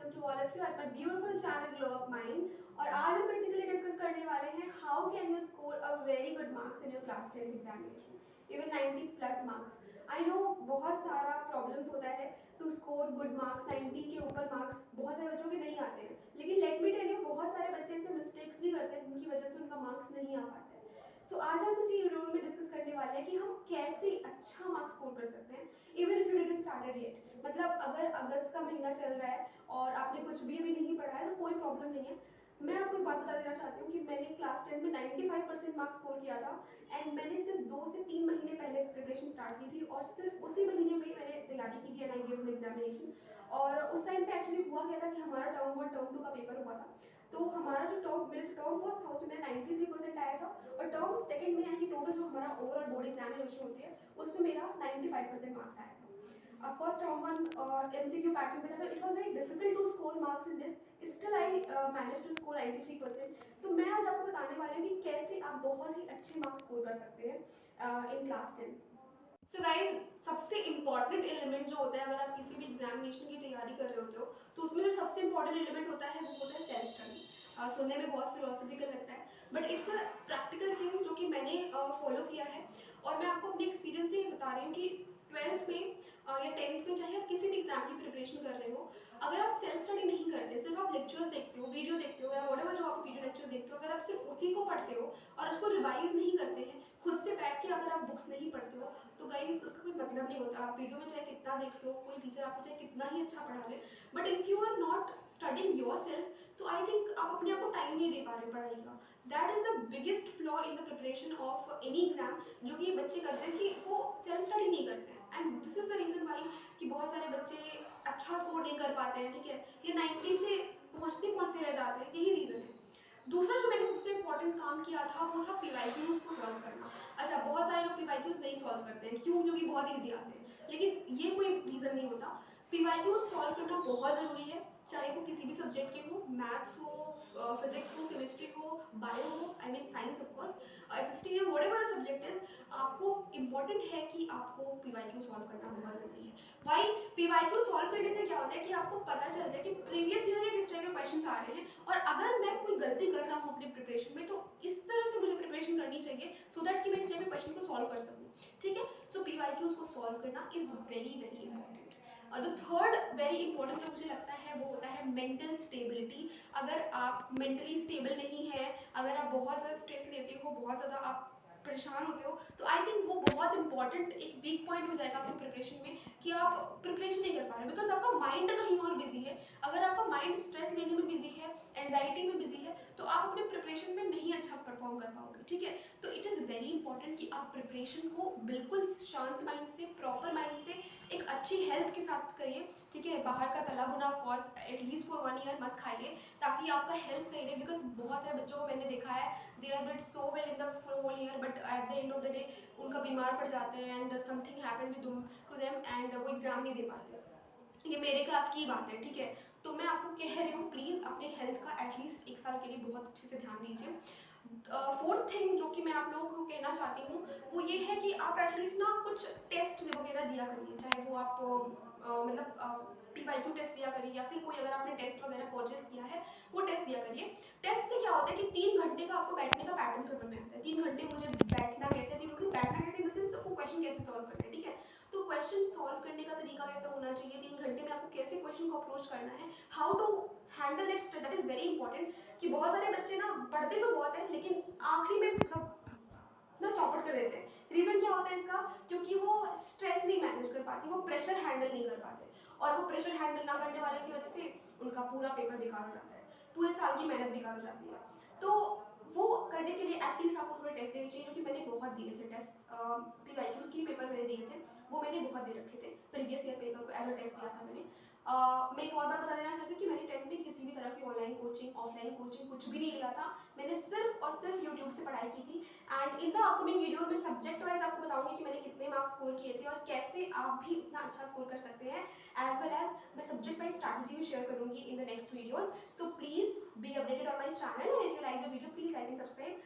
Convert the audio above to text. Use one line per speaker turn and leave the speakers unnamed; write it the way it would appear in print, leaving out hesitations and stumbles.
Welcome to all of you at my beautiful channel glow of mind. और आज हम basically discuss करने वाले हैं how can you score a very good marks in your class 10th examination, even 90 plus marks. I know बहुत सारा problems होता है टू स्कोर गुड मार्क्स, 90 के ऊपर मार्क्स बहुत सारे बच्चों के नहीं आते हैं, लेकिन लेट मी टेल यू बहुत सारे बच्चे ऐसे मिस्टेक्स भी करते हैं जिनकी वजह से उनका मार्क्स नहीं आ पाता है। आज हम इसी वीडियो में डिस्कस करने वाले हैं कि हम कैसे अच्छा मार्क्स स्कोर कर सकते हैं even if you didn't started yet. मतलब अगर अगस्त का महीना चल रहा है और आपने कुछ भी अभी नहीं पढ़ा है तो कोई प्रॉब्लम नहीं है। मैं आपको एक बात बता देना चाहती हूँ कि मैंने क्लास 10 में 95% मार्क्स स्कोर किया था एंड मैंने सिर्फ 2 से 3 महीने पहले प्रिपरेशन स्टार्ट की थी और सिर्फ उसी महीने में मैंने तैयारी की थी एंड आई गिव एग्जामिनेशन। और उस टाइम पे एक्चुअली हुआ क्या था कि हमारा टर्म 1 टर्म 2 का पेपर हुआ था। तो हमारा जो टर्म मेरा जो टर्म फर्स्ट था उसमें मेरा 93% आया था और टर्म सेकंड में यानी कि टोटल जो हमारा ओवरऑल बोर्ड एग्जामिनेशन होती है उसमें मेरा 95% मार्क्स आया था। फर्स्ट राउंड वन और एमसीक्यू पैटर्न पे था, तो it was very difficult to score marks in this, still I manage to score 93%। तो मैं आज आपको बताने वाली हूँ कि कैसे आप बहुत ही अच्छे मार्क्स स्कोर कर सकते हैं इन क्लास 10। सो गाइज, सबसे इंपॉर्टेंट एलिमेंट जो होता है अगर आप किसी भी एग्जामिनेशन की तैयारी कर रहे होते हो तो उसमें जो सबसे इंपॉर्टेंट एलिमेंट होता है वो होता है सेल्फ स्टडी। सुनने में बहुत फिलोसफिकल लगता है but it's a practical thing जो कि मैंने फॉलो किया है। और मैं आपको अपने एक्सपीरियंस से बता रही हूँ कि 12th में या 10th में चाहे आप किसी भी एग्जाम की प्रिपरेशन कर रहे हो, अगर आप सेल्फ स्टडी नहीं करते, सिर्फ आप लेक्चर्स देखते हो, वीडियो देखते हो या व्हाटएवर जो आप वीडियो लेक्चर देखते हो, अगर आप सिर्फ उसी को पढ़ते हो और उसको रिवाइज नहीं करते हैं, खुद से बैठ के अगर आप बुक्स नहीं पढ़ते हो तो गाइस उसका कोई मतलब नहीं होता। आप वीडियो में चाहे कितना देख लो, कोई टीचर आपको चाहे कितना ही अच्छा पढ़ा ले, but if you are not studying yourself तो आई थिंक आप अपने आप को टाइम नहीं दे पा रहे पढ़ाई का। That is the biggest flaw in the preparation of any exam जो कि बच्चे करते हैं कि वो सेल्फ स्टडी नहीं करते हैं and this is the reason why कि बहुत सारे बच्चे अच्छा स्कोर नहीं कर पाते हैं, ठीक है, ये 90 से पहुंचते पहुंचते रह जाते हैं, यही रीजन है। दूसरा जो मैंने सबसे इम्पोर्टेंट काम किया था वो था पीवाईक्यूज को सॉल्व करना। अच्छा, बहुत सारे लोग पीवाईक्यूज नहीं सॉल्व करते हैं, क्यों? क्योंकि बहुत ईजी आते हैं, लेकिन ये कोई रीजन नहीं होता। पीवाईक्यूज सॉल्व करना बहुत ज़रूरी है, चाहे वो किसी भी सब्जेक्ट के हो, मैथ्स हो, फिजिक्स हो, केमिस्ट्री हो, बायो हो, I mean science of course, SST है, व्हाटएवर द सब्जेक्ट इज, आपको इम्पोर्टेंट है कि आपको पीवाईक्यू सॉल्व करना बहुत ज़रूरी है। भाई, पीवाईक्यू सॉल्व करने से क्या होता है कि आपको पता चलता है कि प्रीवियस ईयर के किस टाइप के क्वेश्चंस आ रहे हैं और अगर मैं कोई गलती कर रहा हूँ अपने प्रिपरेशन में तो इस तरह से मुझे प्रिपरेशन करनी चाहिए सो दैट कि मैं इस टाइप के क्वेश्चन को सॉल्व कर सकूँ, ठीक है। सो पीवाईक्यूज को सॉल्व करना इज वेरी वेरी इंपॉर्टेंट। और द थर्ड वेरी इंपॉर्टेंट जो मुझे लगता है वो होता है मेंटल स्टेबिलिटी। अगर आप मेंटली स्टेबल नहीं है, अगर आप बहुत ज़्यादा स्ट्रेस लेते हो, बहुत ज़्यादा आप परेशान होते हो, तो आई थिंक वो बहुत इंपॉर्टेंट एक वीक पॉइंट हो जाएगा आपकी प्रिपरेशन में कि आप प्रिपरेशन नहीं कर पा रहे बिकॉज आपका माइंड कहीं और बिजी है। अगर आपका माइंड स्ट्रेस लेने में बिजी है, एंजाइटी में बिजी है, तो आप अपने प्रिपरेशन में नहीं अच्छा परफॉर्म कर पाओगे, ठीक है। तो इट इज़ वेरी इंपॉर्टेंट कि आप प्रिपरेशन को बिल्कुल शांत माइंड से, प्रॉपर माइंड से, एक अच्छी हेल्थ के साथ करिए, ठीक है। बाहर का तला भुना ऑफकोर्स एटलीस्ट फॉर 1 ईयर मत खाइए ताकि आपका हेल्थ सही रहे, बिकॉज बहुत सारे बच्चों को मैंने देखा है they are did so well in the whole year but at the end of the day उनका बीमार पड़ जाते हैं and something happen with to them and वो एग्जाम नहीं दे पाते। ये मेरे क्लास की बात है, ठीक है। तो मैं आपको कह रही हूँ प्लीज़ अपने हेल्थ का एटलीस्ट 1 साल के लिए बहुत अच्छे से ध्यान दीजिए। फोर्थ थिंग जो कि मैं आप लोगों को कहना चाहती हूँ वो ये है कि आप एटलीस्ट ना कुछ टेस्ट वगैरह दिया करिए, चाहे वो आप मतलब पीवाईक्यू टेस्ट दिया करिए या फिर कोई अगर आपने टेस्ट वगैरह परचेस किया है वो टेस्ट दिया करिए। टेस्ट से क्या होता है कि 3 घंटे का आपको बैठने का पैटर्न समझ में आता है। 3 घंटे मुझे बैठना कैसे, 3 घंटे बैठना कैसे, इन द सेंस आपको क्वेश्चन कैसे सॉल्व करना है, ठीक है। तो क्वेश्चन सॉल्व करने का तरीका कैसा होना चाहिए, 3 घंटे में आपको कैसे क्वेश्चन को अप्रोच करना है, how to handle that stress, that is very important. कि बहुत सारे बच्चे ना पढ़ते तो बहुत है लेकिन आखिरी में मतलब ना चौपट कर देते हैं। रीजन क्या होता है इसका? क्योंकि वो स्ट्रेस नहीं मैनेज कर पाती, वो प्रेशर हैंडल नहीं कर पाते और वो प्रेशर हैंडल ना करने वाले की वजह से उनका पूरा पेपर बेकार हो जाता है, पूरे साल की मेहनत बेकार हो जाती है। तो वो करने के लिए एटलीस्ट आपको थोड़े टेस्ट देने चाहिए, जो कि मैंने बहुत दिए थे टेस्ट। पीवाईक्यूज के पेपर मैंने दिए थे, वो मैंने बहुत दे रखे थे, प्रीवियस ईयर पेपर को एज अ टेस्ट दिया था मैंने। मैं एक और बात बता देना चाहती हूँ कि मैंने 10th में किसी भी तरह की ऑनलाइन कोचिंग, ऑफलाइन कोचिंग कुछ भी नहीं लिया था। मैंने सिर्फ और सिर्फ यूट्यूब से पढ़ाई की थी and in the upcoming videos में सब्जेक्ट वाइज आपको बताऊंगी कि मैंने कितने मार्क्स स्कोर किए थे और कैसे आप भी इतना अच्छा स्कोर कर सकते हैं, एज वेल एज मैं सब्जेक्ट वाइज स्ट्रैटेजी भी शेयर करूंगी in the next videos. So please be updated on my channel and if you like the video please like and subscribe.